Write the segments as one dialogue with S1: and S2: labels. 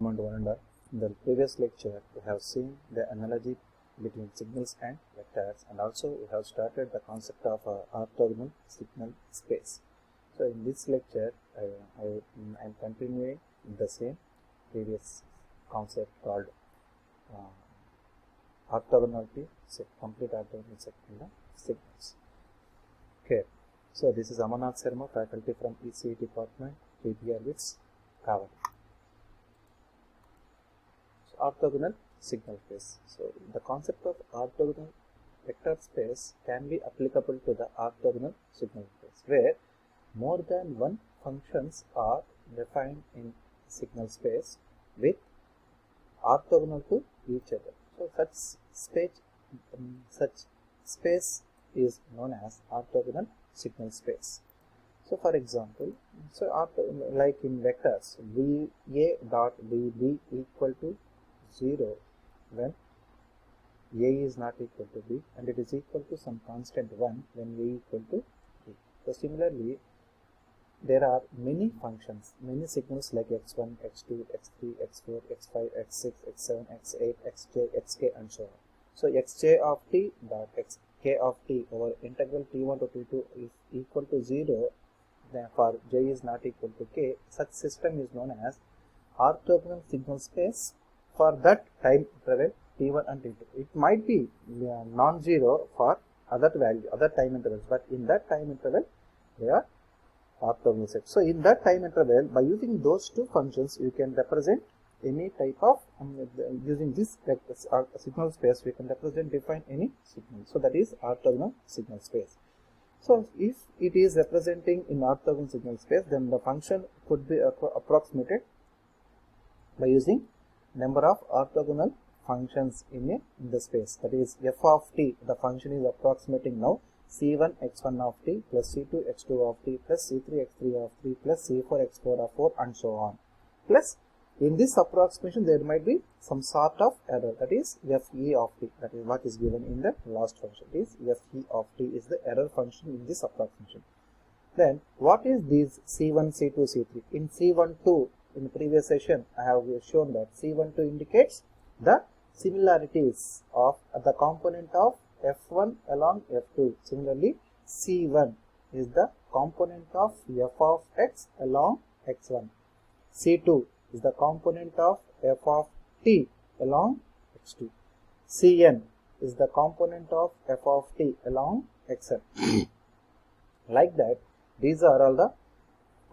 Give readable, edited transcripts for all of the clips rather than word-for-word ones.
S1: moment one and all. In the previous lecture, we have seen the analogy between signals and vectors, and also we have started the concept of orthogonal signal space. So in this lecture, I am continuing the same previous concept called orthogonality, complete orthogonal set in the signals. Okay, so this is Amarnath Sharma, faculty from ECE department, PPR with Kavali. So orthogonal signal space. So the concept of orthogonal vector space can be applicable to the orthogonal signal space, where more than one functions are defined in signal space with orthogonal to each other. So such space is known as orthogonal signal space. So for example, like in vectors, VA dot BB equal to 0 when A is not equal to B, and it is equal to some constant 1 when A equal to B. So similarly, there are many functions, many signals like x1, x2, x3, x4, x5, x6, x7, x8, xj, xk, and so on. So xj of t dot xk of t over integral t1 to t2 is equal to 0. Therefore, j is not equal to k. Such system is known as orthogonal signal space for that time interval t1 and t2. It might be non-zero for other time intervals, but in that time interval they are orthogonal set. So in that time interval, by using those two functions, you can represent any type of using this signal space, we can define any signal. So that is orthogonal signal space. So if it is representing in orthogonal signal space, then the function could be approximated by using number of orthogonal functions in the space. That is f of t, the function is approximating now c1 x1 of t plus c2 x2 of t plus c3 x3 of t plus c4 x4 of 4 and so on. Plus in this approximation there might be some sort of error, that is fe of t, that is what is given in the last function. It is fe of t is the error function in this approximation. Then what is these c1, c2, c3? In c12 in the previous session I have shown that c12 indicates the similarities of the component of f1 along f2. Similarly, c1 is the component of f of x along x1. c2 is the component of f of t along x2. cn is the component of f of t along xn. Like that, these are all the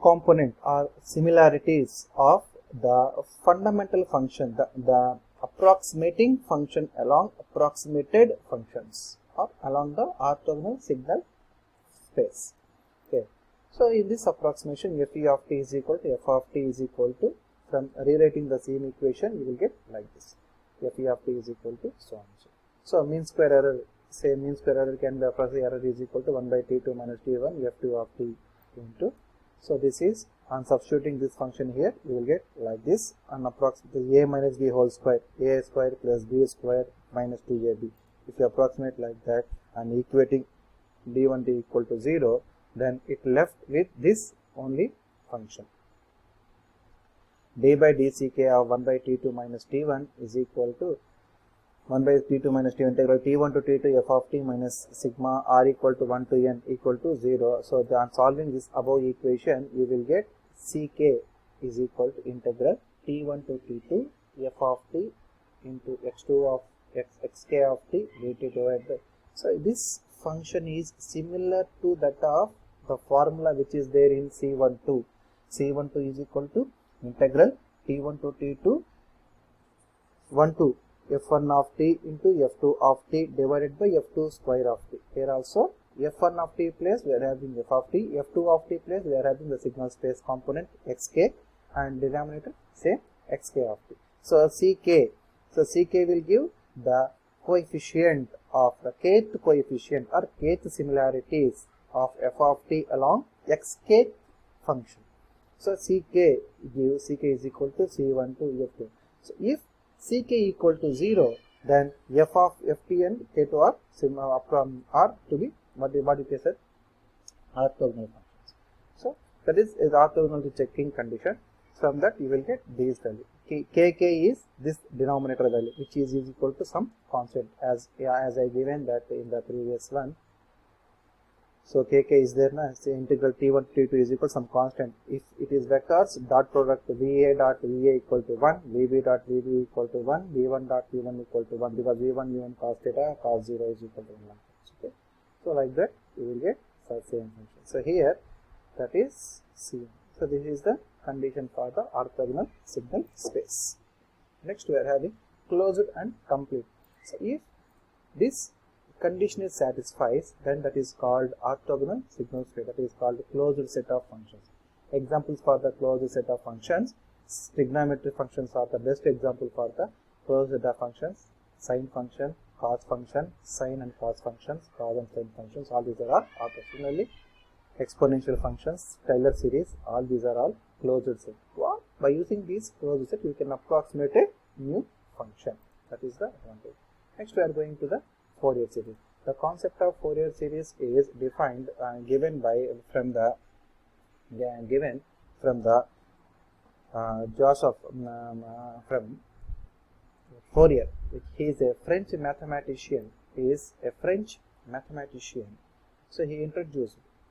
S1: component or similarities of the fundamental function, the approximating function along approximated functions or along the orthogonal signal space. Okay. So in this approximation, fe of t is equal to f of t is equal to, from rewriting the same equation, you will get like this. Fe of t is equal to so and so. So mean square error, say mean square error can be approximately error is equal to 1 by t2 minus t1 f2 of t into. So this is, on substituting this function here, you will get like this, and approximately a minus b whole square, a square plus b square minus 2ab. If you approximate like that and equating d1 t equal to 0, then it left with this only function. d by dck of 1 by t2 minus t1 is equal to 1 by t2 minus t1 integral t1 to t2 f of t minus sigma r equal to 1 to n equal to 0. So on solving this above equation, you will get ck is equal to integral t1 to t2 f of t into x2 of xk of t dt divided by. So this function is similar to that of the formula which is there in c12. c12 is equal to integral t1 to t2 1 to f1 of t into f2 of t divided by f2 square of t. Here also f1 of t place we are having f of t, f2 of t place we are having the signal space component xk, and denominator say xk of t. So ck will give the coefficient of the kth coefficient or kth similarities of f of t along xk function. So ck is equal to c1 to f2. So if ck equal to 0, then f of ft and k2 are similar are to be what it is said orthogonal functions. So that is orthogonal checking condition. From that you will get these values. kk is this denominator value, which is equal to some constant, as I given that in the previous one. So kk is there now. Say integral t1 t2 is equal to some constant. If it is vectors, dot product va dot va equal to 1, vb dot vb equal to 1, v1 dot v1 equal to 1, because v1 cos theta cos 0 is equal to 1. Okay. So like that you will get the same function. So here that is C. So this is the condition for the orthogonal signal space. Next we are having closed and complete. So if this condition is satisfied, then that is called orthogonal signal space, that is called closed set of functions. Examples for the closed set of functions: trigonometric functions are the best example for the closed set of functions. Sine function, cos function, sine and cos functions, cos and sine functions, all these are orthogonally. Exponential functions, Taylor series, all these are all closed set. Well, by using these closed set, we can approximate a new function. That is the advantage. Next we are going to the Fourier series. The concept of Fourier series is defined given from the Joseph from Fourier. He is a French mathematician. So he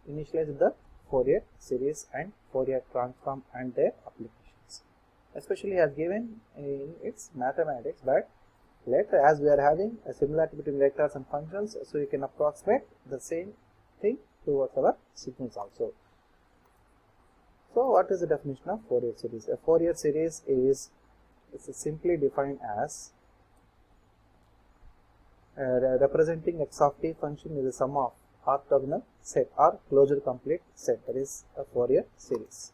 S1: initialized the Fourier series and Fourier transform and their applications. Especially he has given in its mathematics, but later, as we are having a similarity between vectors and functions, so you can approximate the same thing towards our signals also. So what is the definition of Fourier series? A Fourier series is simply defined as representing x of t function is a sum of orthogonal set or closed complete set. That is a Fourier series.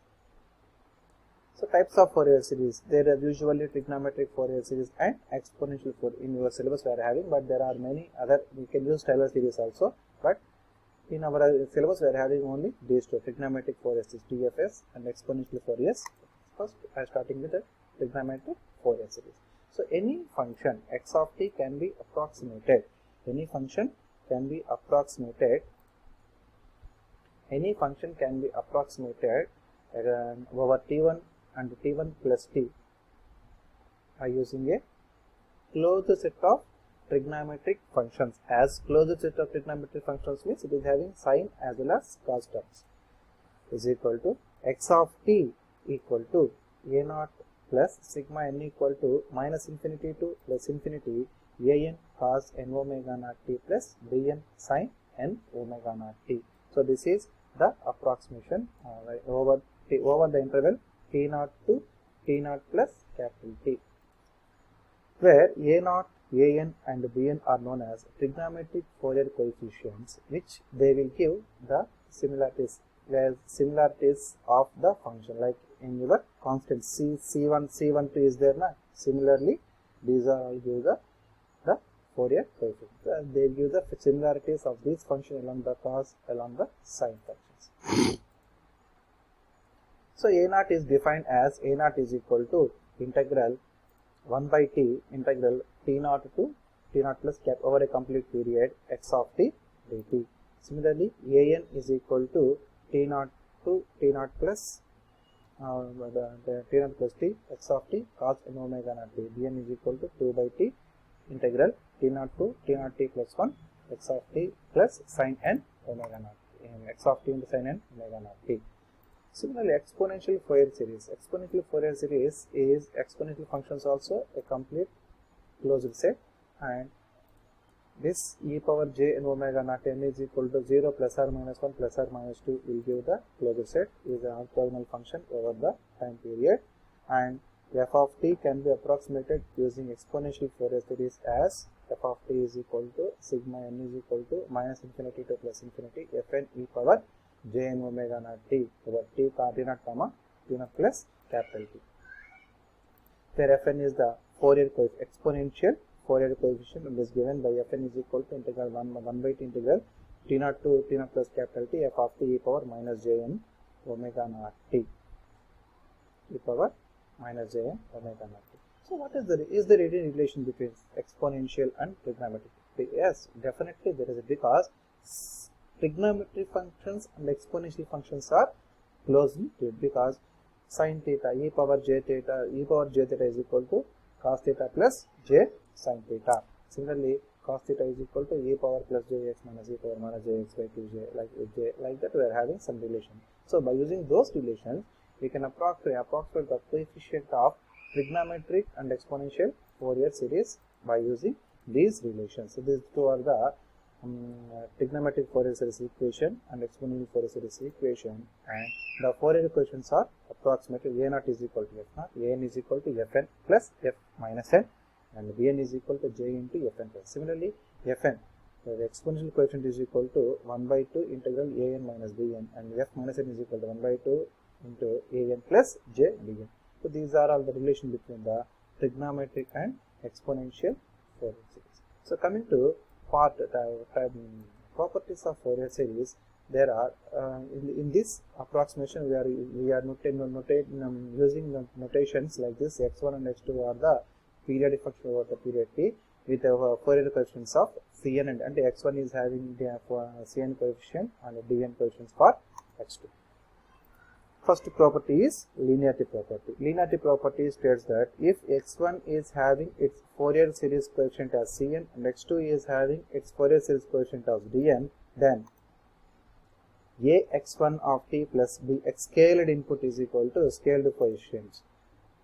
S1: So types of Fourier series, there are usually trigonometric Fourier series and exponential Fourier. In your syllabus we are having, but there are many other. We can use Taylor series also, but in our syllabus we are having only these two: trigonometric Fourier series TFS and exponential Fourier. First I am starting with the trigonometric Fourier series. So any function x of t can be approximated. Any function can be approximated over t1 and t1 plus t by using a closed set of trigonometric functions. As closed set of trigonometric functions means it is having sine as well as cos terms, is equal to x of t equal to a naught plus sigma n equal to minus infinity to plus infinity an cos n omega naught t plus bn sin n omega naught t. So this is the approximation over the interval t naught to t naught plus capital T, where a naught, an and bn are known as trigonometric Fourier coefficients, which they will give the similarities of the function, like in your constant c1 c12 is there now. Similarly these are all give the Fourier coefficients. They give the similarities of these functions along the cos, along the sine functions. So a naught is defined as a naught is equal to integral 1 by t integral t naught to t naught plus cap over a complete period x of t dt. Similarly, an is equal to t naught plus the t naught plus t x of t cos n omega naught t. Bn is equal to 2 by t integral t naught to t naught t plus 1 x of t plus sin n omega naught x of t into sin n omega naught t. Similarly, exponential Fourier series. Exponential Fourier series is exponential functions also a complete closed set, and this e power j n omega naught n is equal to 0 plus or minus 1 plus or minus 2 will give the closed set, is an orthogonal function over the time period, and f of t can be approximated using exponential Fourier series as f of t is equal to sigma n is equal to minus infinity to plus infinity fn e power j n omega naught t over t naught comma t naught plus capital T, where fn is the Fourier exponential Fourier coefficient, and is given by fn is equal to integral 1 by t integral t naught to t naught plus capital T f of t e power minus j n omega naught t e power minus j n omega naught t. So what is there any relation between exponential and trigonometric? Yes, definitely there is, because trigonometric functions and exponential functions are closely related, because sin theta, e power j theta is equal to cos theta plus j sin theta. Similarly, cos theta is equal to e power plus jx minus e power minus jx by 2j, like that we are having some relation. So by using those relations, we can approximate the coefficient of trigonometric and exponential Fourier series by using these relations. So these two are the trigonometric Fourier series equation and exponential Fourier series equation, and the Fourier equations are approximately a0 is equal to f0, an is equal to fn plus f minus n, and bn is equal to j into fn plus. Similarly, fn, the exponential coefficient is equal to 1 by 2 integral an minus bn, and f minus n is equal to 1 by 2 into an plus j dn. So these are all the relation between the trigonometric and exponential Fourier series. So coming to properties of Fourier series, there are in this approximation we are using the notations like this. X1 and X2 are the periodic function over the period t with Fourier coefficients of Cn, and X1 is having the Cn coefficient and Dn coefficients for X2. First property is linearity property. Linearity property states that if x1 is having its Fourier series coefficient as Cn and x2 is having its Fourier series coefficient as Dn, then ax1 of t plus bx scaled input is equal to scaled coefficients.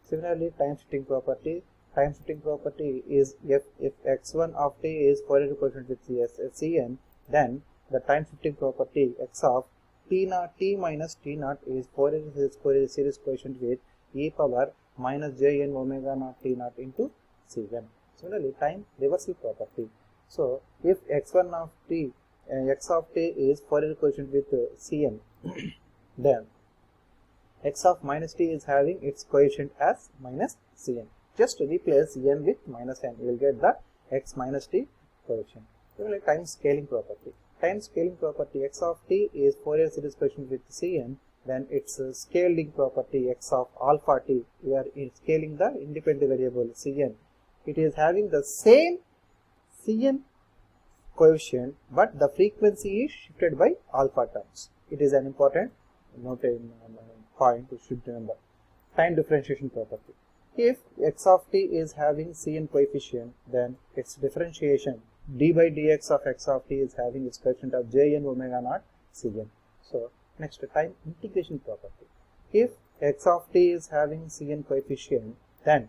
S1: Similarly, time shifting property. Time shifting property is if x1 of t is Fourier coefficient with Cn, then the time shifting property x of t minus t naught is Fourier series coefficient with e power minus jn omega naught t naught into Cn. Similarly, time reversal property. So if x1 of t x of t is Fourier coefficient with Cn, then x of minus t is having its coefficient as minus Cn. Just replace n with minus n, you will get the x minus t coefficient. Similarly, time scaling property. Time scaling property, x of t is Fourier series coefficient with Cn, then its scaling property x of alpha t, we are scaling the independent variable Cn. It is having the same Cn coefficient, but the frequency is shifted by alpha terms. It is an important point you should remember. Time differentiation property. If x of t is having Cn coefficient, then its differentiation d by dx of x of t is having its coefficient of jn omega naught Cn. So next, time integration property. If x of t is having Cn coefficient, then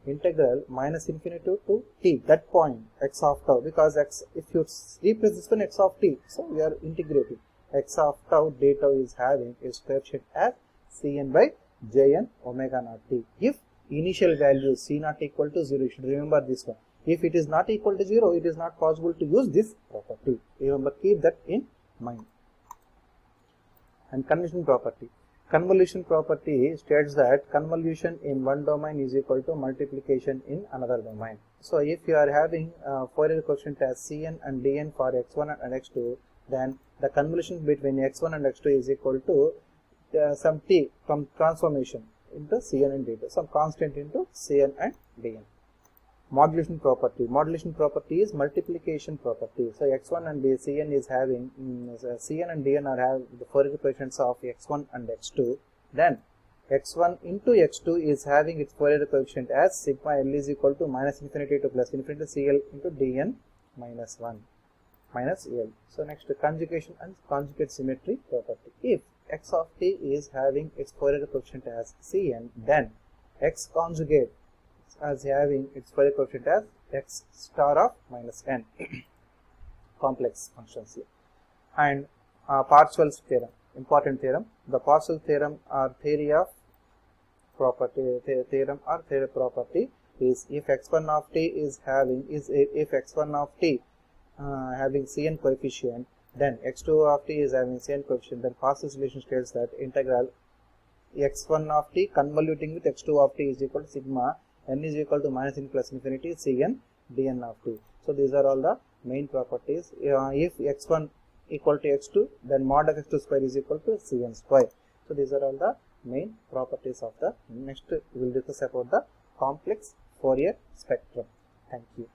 S1: integral minus infinity to t, that point x of tau, because x, if you replace this one x of t, so we are integrating x of tau d tau is having its coefficient as Cn by jn omega naught t. If initial value c not equal to 0, you should remember this one. If it is not equal to 0, it is not possible to use this property. Remember, keep that in mind. And convolution property. Convolution property states that convolution in one domain is equal to multiplication in another domain. So if you are having Fourier coefficient as Cn and Dn for x1 and x2, then the convolution between x1 and x2 is equal to some t from transformation into Cn and d2, some constant into Cn and Dn. Modulation property. Modulation property is multiplication property. So x1 and Cn is having Cn and Dn are having the Fourier coefficients of x1 and x2. Then x1 into x2 is having its Fourier coefficient as sigma l is equal to minus infinity to plus infinity cl into dn minus 1 minus l. So next, conjugation and conjugate symmetry property. If x of t is having its Fourier coefficient as Cn, then x conjugate as having its Fourier coefficient as x star of minus n. Complex functions here. And Parseval's theorem, important theorem. The Parseval theorem or theory of property, theorem or theory property is if x1 of t is having if x1 of t having Cn coefficient, then x2 of t is having Cn coefficient, then Parseval's relation states that integral x1 of t convoluting with x2 of t is equal to sigma n is equal to minus in plus infinity Cn dn of t. So these are all the main properties. If x1 equal to x2, then mod of x2 square is equal to Cn square. So these are all the main properties of the. Next we will discuss about the complex Fourier spectrum. Thank you.